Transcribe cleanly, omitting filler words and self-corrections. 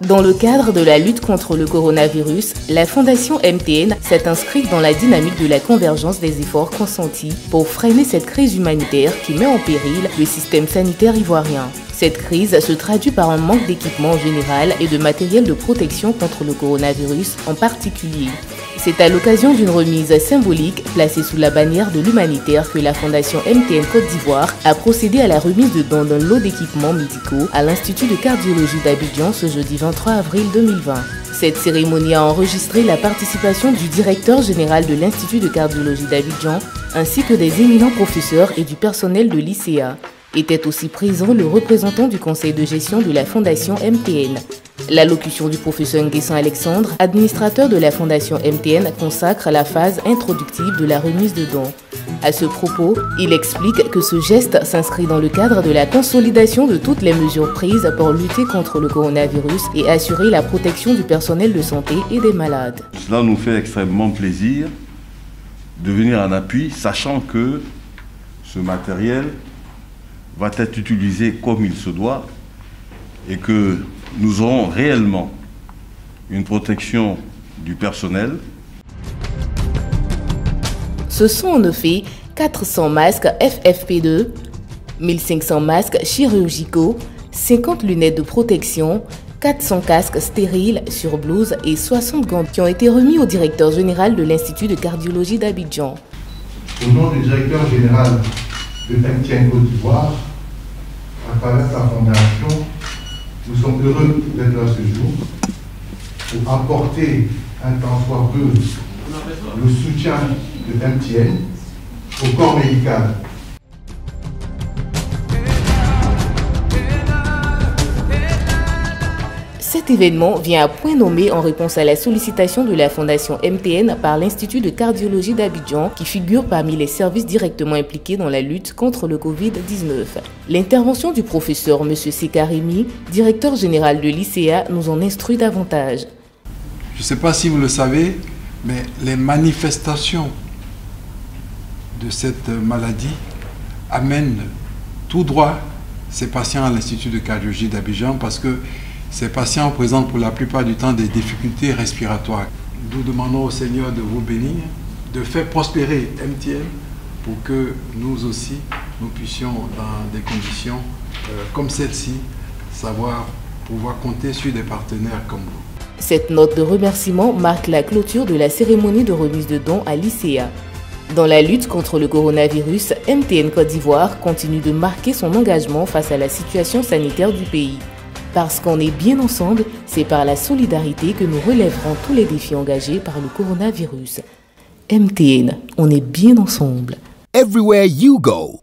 Dans le cadre de la lutte contre le coronavirus, la Fondation MTN s'est inscrite dans la dynamique de la convergence des efforts consentis pour freiner cette crise humanitaire qui met en péril le système sanitaire ivoirien. Cette crise se traduit par un manque d'équipement en général et de matériel de protection contre le coronavirus en particulier. C'est à l'occasion d'une remise symbolique placée sous la bannière de l'humanitaire que la Fondation MTN Côte d'Ivoire a procédé à la remise de dons d'un lot d'équipements médicaux à l'Institut de cardiologie d'Abidjan ce jeudi 23 avril 2020. Cette cérémonie a enregistré la participation du directeur général de l'Institut de cardiologie d'Abidjan ainsi que des éminents professeurs et du personnel de l'ICA. Était aussi présent le représentant du conseil de gestion de la Fondation MTN. L'allocution du professeur Nguessan Alexandre, administrateur de la Fondation MTN, consacre la phase introductive de la remise de dons. À ce propos, il explique que ce geste s'inscrit dans le cadre de la consolidation de toutes les mesures prises pour lutter contre le coronavirus et assurer la protection du personnel de santé et des malades. Cela nous fait extrêmement plaisir de venir en appui, sachant que ce matériel va être utilisé comme il se doit et que nous aurons réellement une protection du personnel. Ce sont en effet 400 masques FFP2, 1500 masques chirurgicaux, 50 lunettes de protection, 400 casques stériles sur blouse et 60 gants qui ont été remis au directeur général de l'Institut de cardiologie d'Abidjan. Au nom du directeur général de MTN Côte d'Ivoire, à travers sa fondation, nous sommes heureux d'être là ce jour pour apporter un tant soit peu le soutien de MTN au corps médical. Cet événement vient à point nommé en réponse à la sollicitation de la Fondation MTN par l'Institut de cardiologie d'Abidjan qui figure parmi les services directement impliqués dans la lutte contre le Covid-19. L'intervention du professeur M. Sekarimi, directeur général de l'ICA, nous en instruit davantage. Je ne sais pas si vous le savez, mais les manifestations de cette maladie amènent tout droit ces patients à l'Institut de cardiologie d'Abidjan parce que ces patients présentent pour la plupart du temps des difficultés respiratoires. Nous demandons au Seigneur de vous bénir, de faire prospérer MTN pour que nous aussi, nous puissions dans des conditions comme celle-ci, savoir pouvoir compter sur des partenaires comme vous. Cette note de remerciement marque la clôture de la cérémonie de remise de dons à l'ICA. Dans la lutte contre le coronavirus, MTN Côte d'Ivoire continue de marquer son engagement face à la situation sanitaire du pays. Parce qu'on est bien ensemble, c'est par la solidarité que nous relèverons tous les défis engagés par le coronavirus. MTN, on est bien ensemble. Everywhere you go.